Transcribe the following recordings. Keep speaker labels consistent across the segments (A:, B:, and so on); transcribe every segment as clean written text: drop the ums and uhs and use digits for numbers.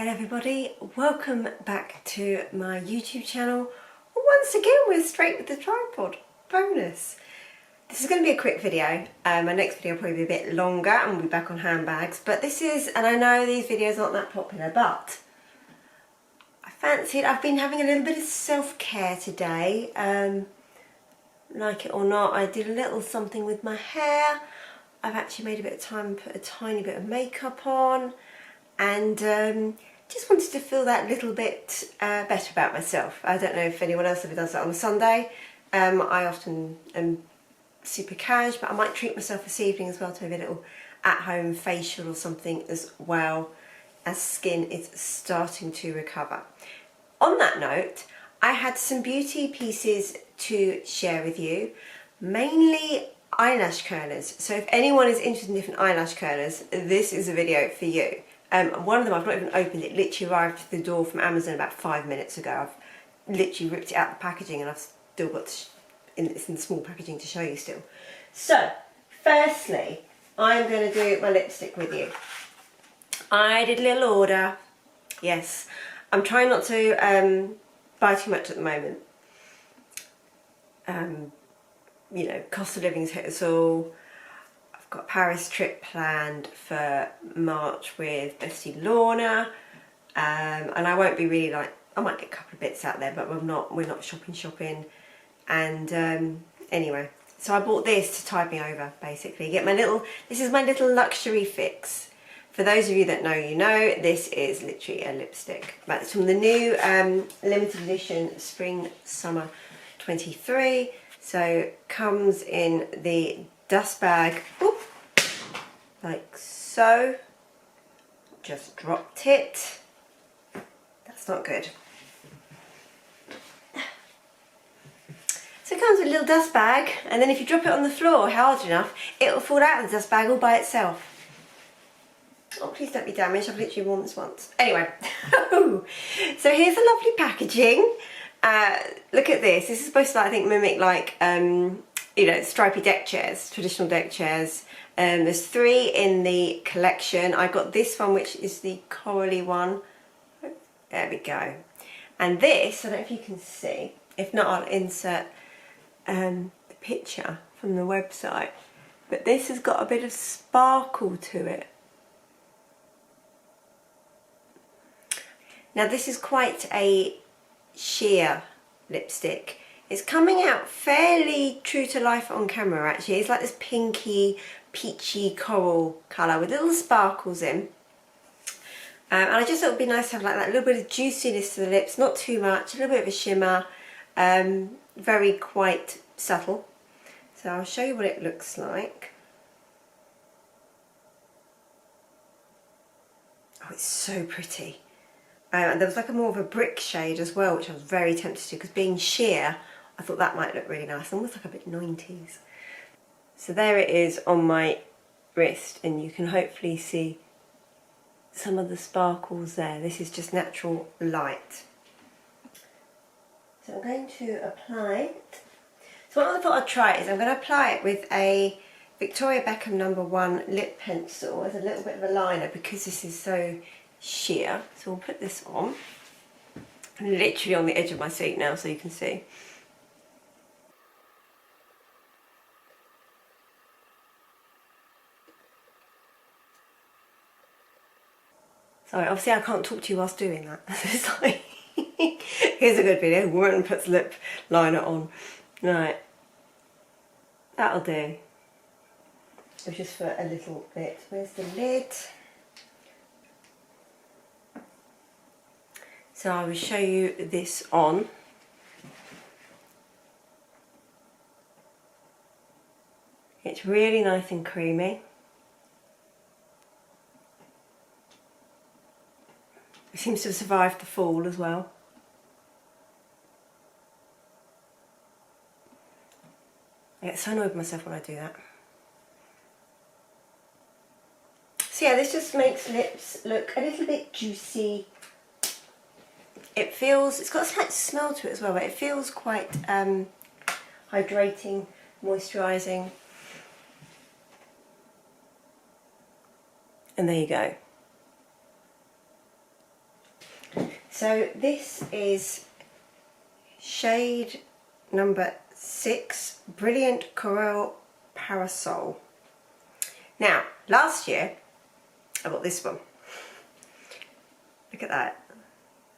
A: Hello everybody, welcome back to my YouTube channel. Once again we're straight with the tripod, bonus. This is going to be a quick video, my next video will probably be a bit longer and we'll be back on handbags, but this is, and I know these videos aren't that popular, but I fancied, I've been having a little bit of self-care today, like it or not. I did a little something with my hair, I've actually made a bit of time, put a tiny bit of makeup on, and just wanted to feel that little bit better about myself. I don't know if anyone else ever does that on a Sunday. I often am super cash, but I might treat myself this evening as well to maybe a little at-home facial or something as well, as skin is starting to recover. On that note, I had some beauty pieces to share with you, mainly eyelash curlers. So if anyone is interested in different eyelash curlers, this is a video for you. One of them I've not even opened, it literally arrived to the door from Amazon about 5 minutes ago. I've literally ripped it out of the packaging and I've still got, it's in the small packaging to show you still. So, firstly, I'm going to do my lipstick with you. I did a little order, yes. I'm trying not to buy too much at the moment. You know, cost of living's hit us all. Got a Paris trip planned for March with Bestie Lorna, and I won't be really like, I might get a couple of bits out there, but we're not shopping, and anyway, so I bought this to tide me over, basically. Get my little, this is my little luxury fix. For those of you that know, you know, this is literally a lipstick. But it's from the new limited edition Spring Summer 23, so comes in the dust bag, ooh, like so. Just dropped it. That's not good. So it comes with a little dust bag, and then if you drop it on the floor hard enough, it will fall out of the dust bag all by itself. Oh, please don't be damaged, I've literally worn this once. Anyway, so here's the lovely packaging. Look at this. This is supposed to, I think, mimic like you know, stripy deck chairs, traditional deck chairs. There's 3 in the collection. I got this one, which is the corally one. There we go. And this, I don't know if you can see. If not, I'll insert the picture from the website. But this has got a bit of sparkle to it. Now this is quite a sheer lipstick. It's coming out fairly true to life on camera actually. It's like this pinky, peachy coral colour with little sparkles in. And I just thought it would be nice to have like that little bit of juiciness to the lips, not too much, a little bit of a shimmer, very quite subtle. So I'll show you what it looks like. Oh, it's so pretty. And there was like a more of a brick shade as well, which I was very tempted to, because being sheer, I thought that might look really nice, almost like a bit 90s. So there it is on my wrist, and you can hopefully see some of the sparkles there. This is just natural light. So I'm going to apply it. So what I thought I'd try is I'm going to apply it with a Victoria Beckham #1 lip pencil as a little bit of a liner, because this is so sheer. So we'll put this on. I'm literally on the edge of my seat now, so you can see. Sorry, obviously I can't talk to you whilst doing that. It's like, here's a good video. Woman puts lip liner on. Right, that'll do. It's just for a little bit. Where's the lid? So I will show you this on. It's really nice and creamy. It seems to have survived the fall as well. I get so annoyed with myself when I do that. So yeah, this just makes lips look a little bit juicy. It feels, it's got a slight smell to it as well, but it feels quite hydrating, moisturising. And there you go. So this is shade number 6, Brilliant Coral Parasol. Now, last year I bought this one. Look at that.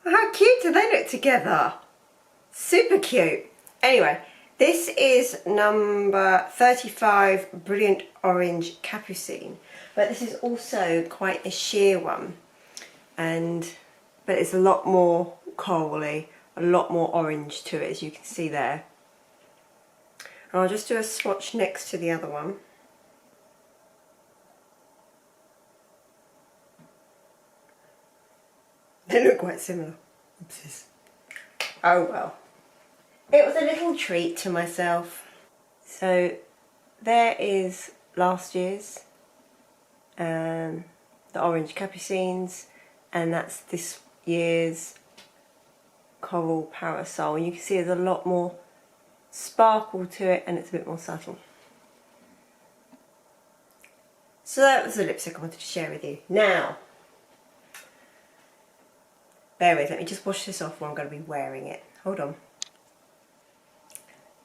A: How cute do they look together? Super cute. Anyway, this is number 35, Brilliant Orange Capucine. But this is also quite a sheer one. But it's a lot more corally, a lot more orange to it, as you can see there. And I'll just do a swatch next to the other one. They look quite similar. Oopsies. Oh well. It was a little treat to myself. So there is last year's, the Orange Capucines, and that's this year's Coral Parasol. And you can see there's a lot more sparkle to it and it's a bit more subtle. So that was the lipstick I wanted to share with you. Now, bear with, let me just wash this off while I'm going to be wearing it. Hold on.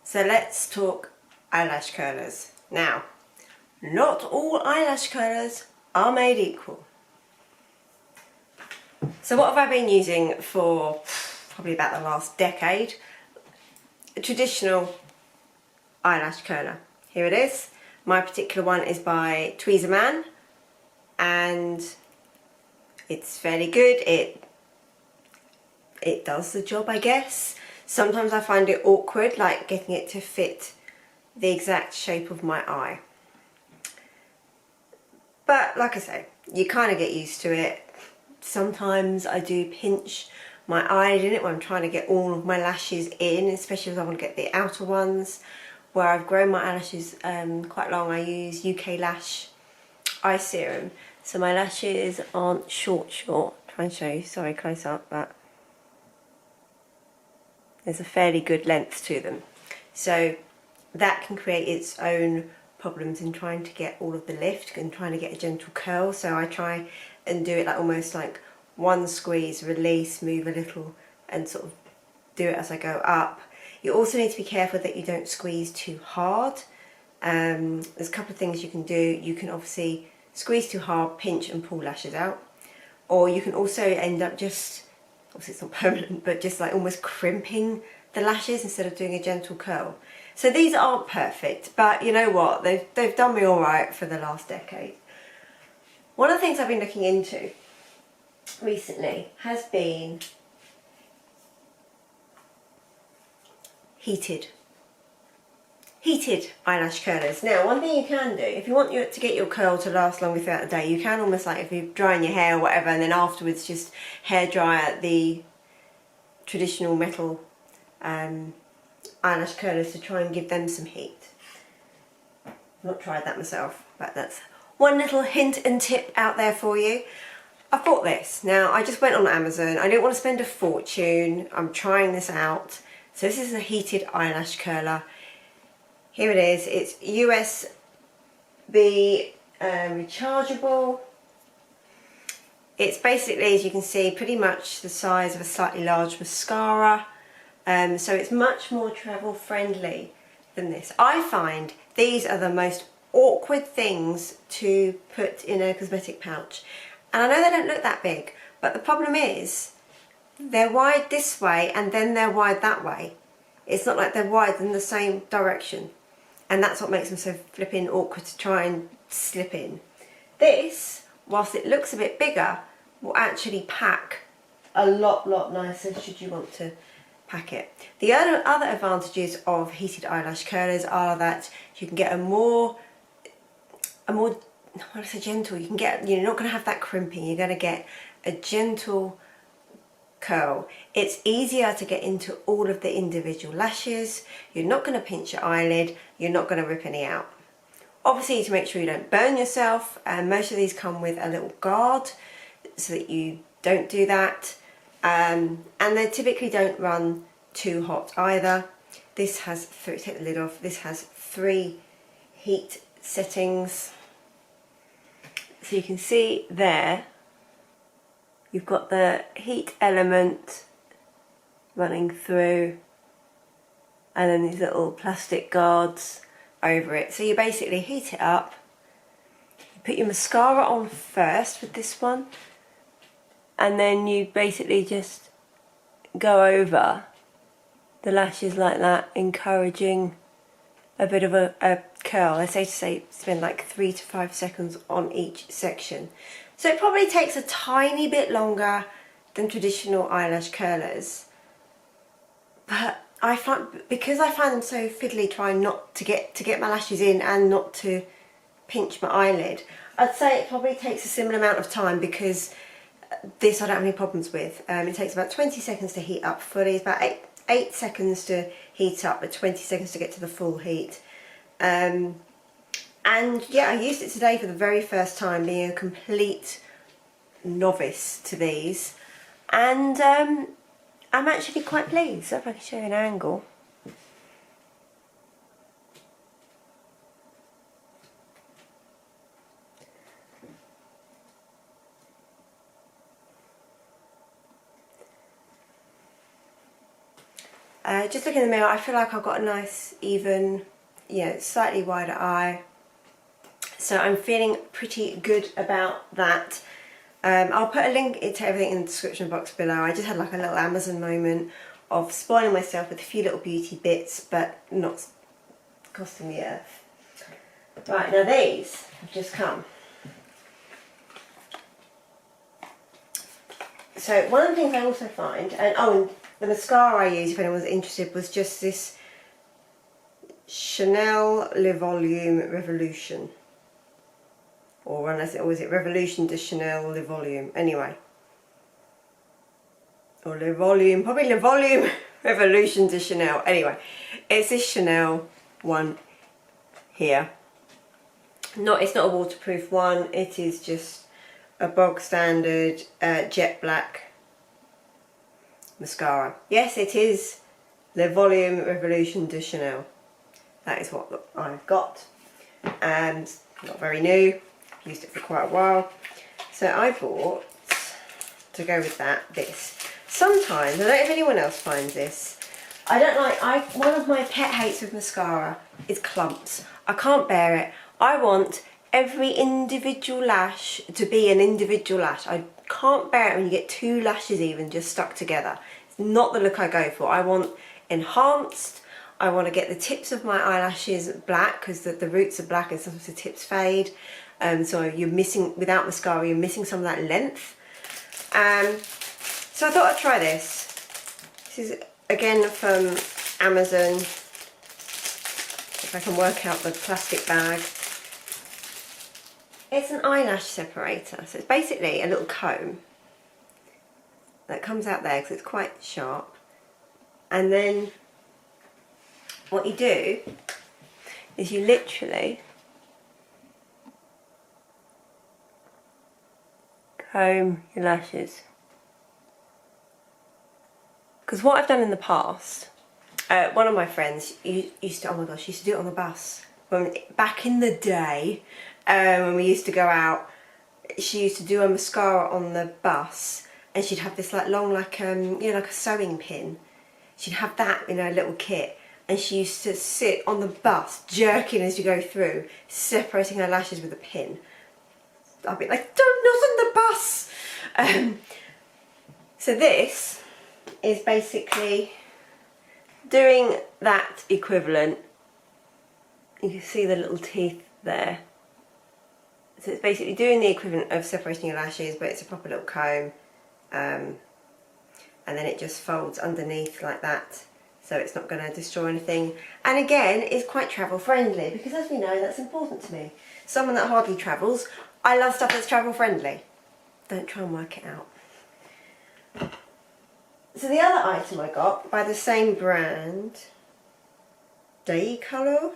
A: So let's talk eyelash curlers. Now, not all eyelash curlers are made equal. So what have I been using for probably about the last decade? A traditional eyelash curler. Here it is. My particular one is by TWEEZERMAN and it's fairly good. It does the job, I guess. Sometimes I find it awkward, like getting it to fit the exact shape of my eye. But like I say, you kind of get used to it. Sometimes I do pinch my eyelid in it when I'm trying to get all of my lashes in, especially if I want to get the outer ones. Where I've grown my eyelashes quite long, I use UK Lash eye serum. So my lashes aren't short. Try and show you, sorry, close up, but there's a fairly good length to them. So that can create its own problems in trying to get all of the lift and trying to get a gentle curl. So I try and do it like almost like one squeeze, release, move a little and sort of do it as I go up. You also need to be careful that you don't squeeze too hard. There's a couple of things you can do. You can obviously squeeze too hard, pinch and pull lashes out. Or you can also end up just, obviously it's not permanent, but just like almost crimping the lashes instead of doing a gentle curl. So these aren't perfect, but you know what? They've done me all right for the last decade. One of the things I've been looking into recently has been heated eyelash curlers. Now, one thing you can do, if you want to get your curl to last longer throughout the day, you can almost like, if you're drying your hair or whatever, and then afterwards just hair dry the traditional metal eyelash curlers to try and give them some heat. I've not tried that myself, but that's one little hint and tip out there for you. I bought this. Now, I just went on Amazon. I didn't want to spend a fortune. I'm trying this out. So this is a heated eyelash curler. Here it is. It's USB rechargeable. It's basically, as you can see, pretty much the size of a slightly large mascara. So it's much more travel friendly than this. I find these are the most awkward things to put in a cosmetic pouch. And I know they don't look that big, but the problem is they're wide this way and then they're wide that way. It's not like they're wide in the same direction. And that's what makes them so flipping awkward to try and slip in. This, whilst it looks a bit bigger, will actually pack a lot nicer should you want to pack it. The other advantages of heated eyelash curlers are that you can get a more, when I say gentle, you can get, you're not going to have that crimping, you're going to get a gentle curl. It's easier to get into all of the individual lashes, you're not going to pinch your eyelid, you're not going to rip any out. Obviously, to make sure you don't burn yourself, and most of these come with a little guard so that you don't do that, and they typically don't run too hot either. This has, take the lid off, this has 3 heat settings. So you can see there, you've got the heat element running through, and then these little plastic guards over it. So you basically heat it up, you put your mascara on first with this one, and then you basically just go over the lashes like that, encouraging a bit of a curl. I say to spend like 3 to 5 seconds on each section. So it probably takes a tiny bit longer than traditional eyelash curlers, but I find, because I find them so fiddly trying not to get my lashes in and not to pinch my eyelid, I'd say it probably takes a similar amount of time, because this I don't have any problems with. It takes about 20 seconds to heat up fully. It's about 8 seconds to heat up, but 20 seconds to get to the full heat. And yeah, I used it today for the very first time, being a complete novice to these, and I'm actually quite pleased. So if I can show you an angle. Just look in the mirror, I feel like I've got a nice, even, slightly wider eye. So I'm feeling pretty good about that. I'll put a link to everything in the description box below. I just had like a little Amazon moment of spoiling myself with a few little beauty bits, but not costing the earth. Right, now these have just come. So one of the things I also find, and the mascara I used, if anyone's interested, was just this Chanel Le Volume Revolution. Or was it Revolution de Chanel Le Volume? Anyway. Or Le Volume, probably Le Volume Revolution de Chanel. Anyway, it's this Chanel one here. It's not a waterproof one, it is just a bog standard jet black mascara. Yes, it is Le Volume Revolution de Chanel. That is what I've got, and not very new, used it for quite a while. So I bought, to go with that, this. Sometimes, I don't know if anyone else finds this, one of my pet hates with mascara is clumps. I can't bear it. I want every individual lash to be an individual lash. I can't bear it when you get 2 lashes even just stuck together. It's not the look I go for. I want enhanced. I want to get the tips of my eyelashes black, because the roots are black and sometimes the tips fade. So you're missing, without mascara, you're missing some of that length. So I thought I'd try this. This is again from Amazon. If I can work out the plastic bag. It's an eyelash separator. So it's basically a little comb that comes out there because it's quite sharp. And then what you do is you literally comb your lashes. Because what I've done in the past, one of my friends used to, oh my gosh, she used to do it on the bus. Back in the day, when we used to go out, she used to do a mascara on the bus, and she'd have this like long, like like a sewing pin. She'd have that in her little kit, and she used to sit on the bus, jerking as you go through, separating her lashes with a pin. I'd be like, don't, not on the bus! So this is basically doing that equivalent. You can see the little teeth there. So it's basically doing the equivalent of separating your lashes, but it's a proper little comb. And then it just folds underneath like that, so it's not going to destroy anything. And again, it's quite travel friendly, because as we know, that's important to me. Someone that hardly travels, I love stuff that's travel friendly. Don't try and work it out. So the other item I got by the same brand, Color,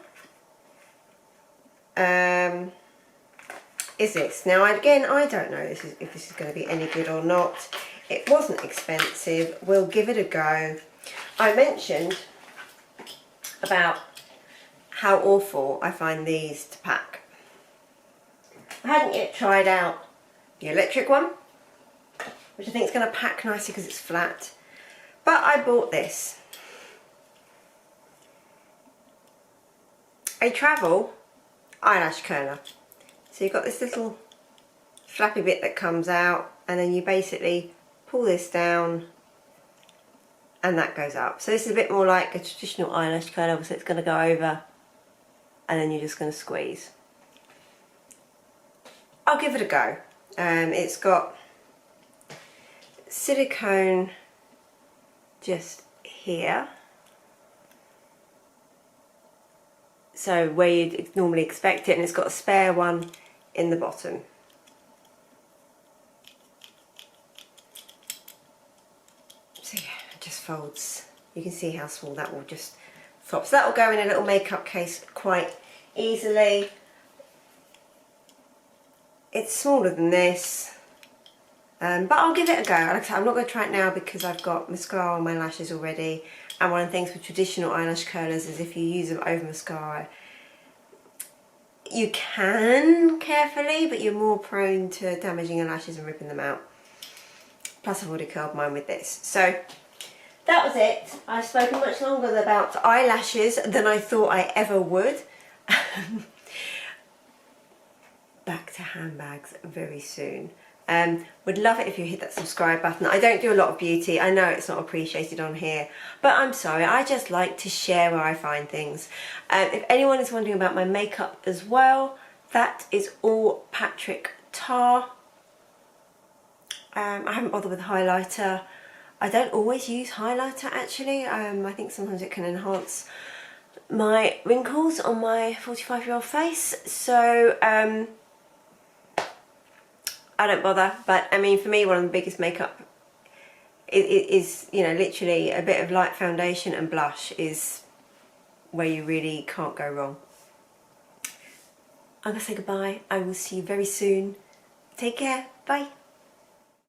A: is this. Now again, I don't know if this is going to be any good or not. It wasn't expensive. We'll give it a go. I mentioned about how awful I find these to pack. I hadn't yet tried out the electric one, which I think is going to pack nicely because it's flat. But I bought this. A travel eyelash curler. So you've got this little flappy bit that comes out, and then you basically pull this down and that goes up. So this is a bit more like a traditional eyelash curler, so it's going to go over and then you're just going to squeeze. I'll give it a go. It's got silicone just here, so where you'd normally expect it, and it's got a spare one in the bottom. So yeah, it just folds. You can see how small that will just flop. So that will go in a little makeup case quite easily. It's smaller than this, but I'll give it a go. Like I said, I'm not going to try it now because I've got mascara on my lashes already, and one of the things with traditional eyelash curlers is if you use them over mascara, you can carefully, but you're more prone to damaging your lashes and ripping them out. Plus I've already curled mine with this. So that was it. I've spoken much longer about eyelashes than I thought I ever would. Back to handbags very soon. Would love it if you hit that subscribe button. I don't do a lot of beauty. I know it's not appreciated on here, but I'm sorry. I just like to share where I find things. If anyone is wondering about my makeup as well, that is all Patrick Tar. I haven't bothered with highlighter. I don't always use highlighter actually. I think sometimes it can enhance my wrinkles on my 45-year-old face. So I don't bother, but I mean, for me, one of the biggest makeup is, you know, literally a bit of light foundation and blush is where you really can't go wrong. I'm gonna say goodbye. I will see you very soon. Take care. Bye.